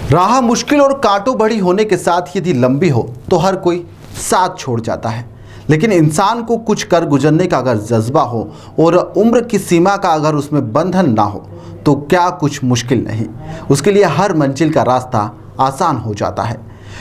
राह मुश्किल और कांटों भरी होने के साथ यदि लंबी हो तो हर कोई साथ छोड़ जाता है, लेकिन इंसान को कुछ कर गुजरने का अगर जज्बा हो और उम्र की सीमा का अगर उसमें बंधन ना हो तो क्या कुछ मुश्किल नहीं। उसके लिए हर मंजिल का रास्ता आसान हो जाता है।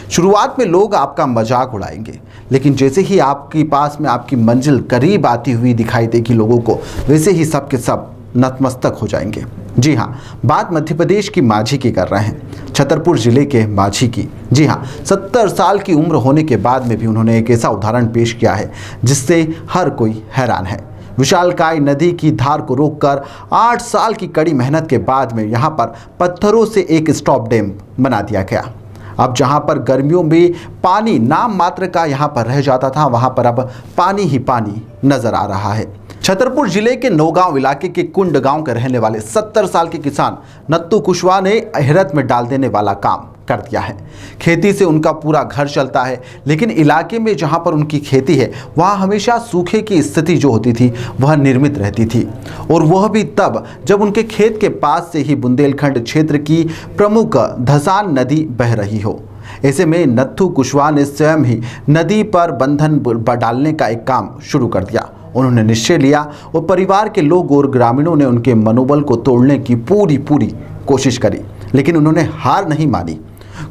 शुरुआत में लोग आपका मजाक उड़ाएंगे, लेकिन जैसे ही आपके पास में आपकी मंजिल करीब आती हुई दिखाई देगी लोगों को, वैसे ही सब के सब नतमस्तक हो जाएंगे। जी हाँ, बात मध्य प्रदेश की माझी की कर रहे हैं, छतरपुर जिले के माझी की। जी हाँ, 70 साल की उम्र होने के बाद में भी उन्होंने एक ऐसा उदाहरण पेश किया है जिससे हर कोई हैरान है। विशालकाय नदी की धार को रोककर 8 साल की कड़ी मेहनत के बाद में यहाँ पर पत्थरों से एक स्टॉप डैम बना दिया गया। अब जहाँ पर गर्मियों में पानी नाम मात्र का यहाँ पर रह जाता था, वहाँ पर अब पानी ही पानी नजर आ रहा है। छतरपुर जिले के नौगांव इलाके के कुंड गांव के रहने वाले 70 साल के किसान नत्थू कुशवाहा ने हैरत में डाल देने वाला काम कर दिया है। खेती से उनका पूरा घर चलता है, लेकिन इलाके में जहां पर उनकी खेती है वहां हमेशा सूखे की स्थिति जो होती थी वह निर्मित रहती थी, और वह भी तब जब उनके खेत के पास से ही बुंदेलखंड क्षेत्र की प्रमुख धसान नदी बह रही हो। ऐसे में नत्थू कुशवाहा ने स्वयं ही नदी पर बंधन डालने का एक काम शुरू कर दिया। उन्होंने निश्चय लिया और परिवार के लोग और ग्रामीणों ने उनके मनोबल को तोड़ने की पूरी कोशिश करी, लेकिन उन्होंने हार नहीं मानी।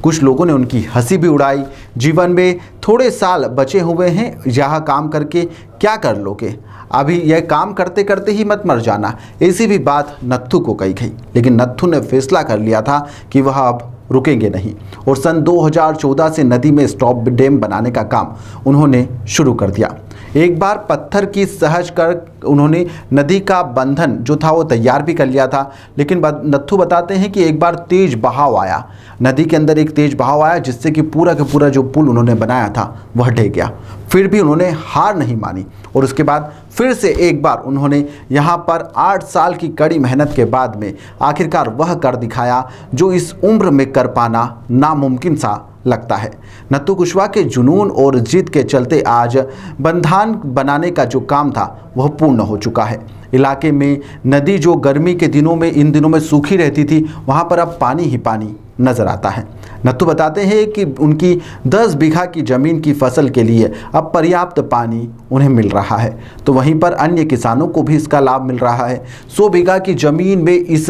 कुछ लोगों ने उनकी हंसी भी उड़ाई। जीवन में थोड़े साल बचे हुए हैं, यह काम करके क्या कर लोगे, अभी यह काम करते करते ही मत मर जाना, ऐसी भी बात नत्थू को कही गई। लेकिन नत्थू ने फैसला कर लिया था कि वह अब रुकेंगे नहीं, और सन 2014 से नदी में स्टॉप डैम बनाने का काम उन्होंने शुरू कर दिया। एक बार पत्थर की सहज कर उन्होंने नदी का बंधन जो था वो तैयार भी कर लिया था, लेकिन नत्थू बताते हैं कि एक बार तेज बहाव आया, नदी के अंदर एक तेज बहाव आया जिससे कि पूरा का पूरा जो पुल उन्होंने बनाया था वह ढह गया। फिर भी उन्होंने हार नहीं मानी और उसके बाद फिर से एक बार उन्होंने यहाँ पर 8 साल की कड़ी मेहनत के बाद में आखिरकार वह कर दिखाया जो इस उम्र में कर पाना नामुमकिन सा लगता है। नत्थू कुशवाहा के जुनून और जिद के चलते आज बंधान बनाने का जो काम था वह पूर्ण हो चुका है। इलाके में नदी जो गर्मी के दिनों में इन दिनों में सूखी रहती थी, वहाँ पर अब पानी ही पानी नजर आता है। नत्थू बताते हैं कि उनकी 10 बीघा की जमीन की फसल के लिए अब पर्याप्त पानी उन्हें मिल रहा है, तो वहीं पर अन्य किसानों को भी इसका लाभ मिल रहा है। 100 बीघा की जमीन में इस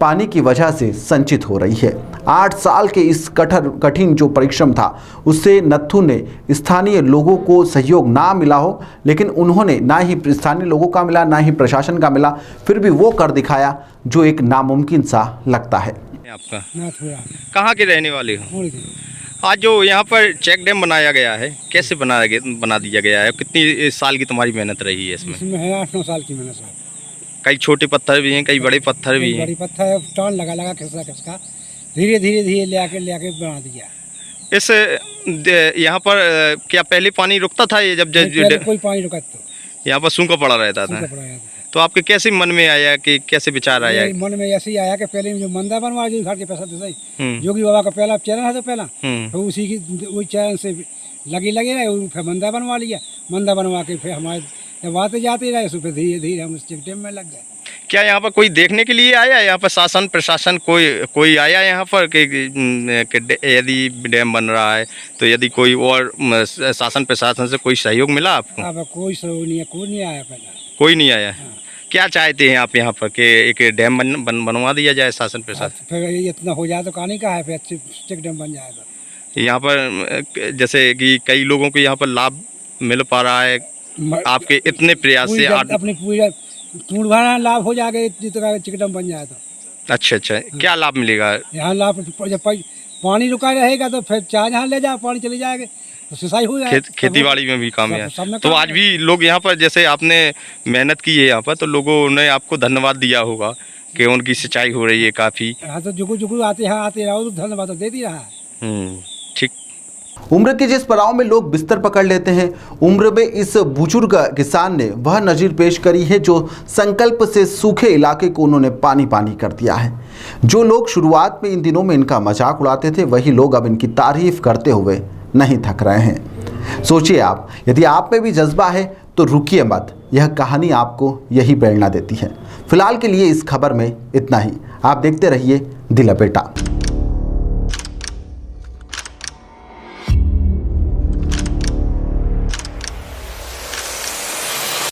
पानी की वजह से संचित हो रही है। 8 साल के इस कठिन जो परिश्रम था उससे नत्थू ने स्थानीय लोगों को सहयोग ना मिला हो, लेकिन उन्होंने ना ही स्थानीय लोगों का मिला ना ही प्रशासन का मिला, फिर भी वो कर दिखाया जो एक नामुमकिन सा लगता है। आपका कहाँ के रहने वाले हो? आज जो यहाँ पर चेक डैम बनाया गया है, कैसे बना दिया गया है? कितनी साल की तुम्हारी मेहनत रही है इसमें? इसमें है 8-9 साल की मेहनत है। कई छोटे पत्थर भी हैं, कई बड़े पत्थर भी हैं। बड़ी पत्थर है, टान लगा खिसका धीरे धीरे ले बना दिया। इस यहाँ पर क्या पहले पानी रुकता था? ये जब कोई पानी रुका तो यहाँ पर सूखा पड़ा रहता था, तो आपके कैसे मन में आया कि कैसे विचार आया? मन में ऐसे ही आया कि पहले जो मंदिर बनवा जो घर के पैसा तो सही जोगी बाबा का पहला चरण है, तो पहला तो उसी की वही चरण से लगे रहे, फिर मंदिर बनवा लिया। मंदिर बनवा के फिर हमारे जब आते जाते रहे, फिर धीरे धीरे हम उस चेक डैम में लग गए। क्या यहाँ पर कोई देखने के लिए आया? यहाँ पर शासन प्रशासन कोई आया यहाँ पर कि यदि डैम बन रहा है तो यदि कोई और शासन प्रशासन से कोई सहयोग मिला आपको? अब कोई सहयोग नहीं है, कोई नहीं आया पहले। कोई नहीं आया। हाँ। क्या चाहते हैं आप यहाँ पर कि एक डैम बनवा दिया जाए शासन प्रशासन? फिर इतना हो जाए तो कहानी का है, फिर अच्छी चेक डैम बन जाएगा। यहाँ पर जैसे कि कई लोगों को यहाँ पर लाभ मिल पा रहा है आपके इतने प्रयास से? अपनी पूरी टूट भरा लाभ हो जाएगा जितना चेक डैम बन जाए तो। अच्छा, क्या लाभ मिलेगा यहाँ? लाभ जब पानी रुका रहेगा तो फिर चाहे जहाँ ले जाए पानी चले जाएगा तो सिंचाई हो जाएगी। खेती बाड़ी में भी काम है। तो आज भी लोग यहाँ पर जैसे आपने मेहनत की है यहाँ पर, तो लोगों ने आपको धन्यवाद दिया होगा कि उनकी सिंचाई हो रही है काफ़ी। हाँ, तो जुगु आते रहो तो धन्यवाद तो दे दी रहा है। ठीक। उम्र के जिस पड़ाव में लोग बिस्तर पकड़ लेते हैं, उम्र में इस बुजुर्ग किसान ने वह नज़ीर पेश करी है जो संकल्प से सूखे इलाके को उन्होंने पानी कर दिया है। जो लोग शुरुआत में इन दिनों में इनका मजाक उड़ाते थे, वही लोग अब इनकी तारीफ करते हुए नहीं थक रहे हैं। सोचिए आप, यदि आप में भी जज्बा है तो रुकिए मत, यह कहानी आपको यही प्रेरणा देती है। फिलहाल के लिए इस खबर में इतना ही। आप देखते रहिए दिल लपेटा।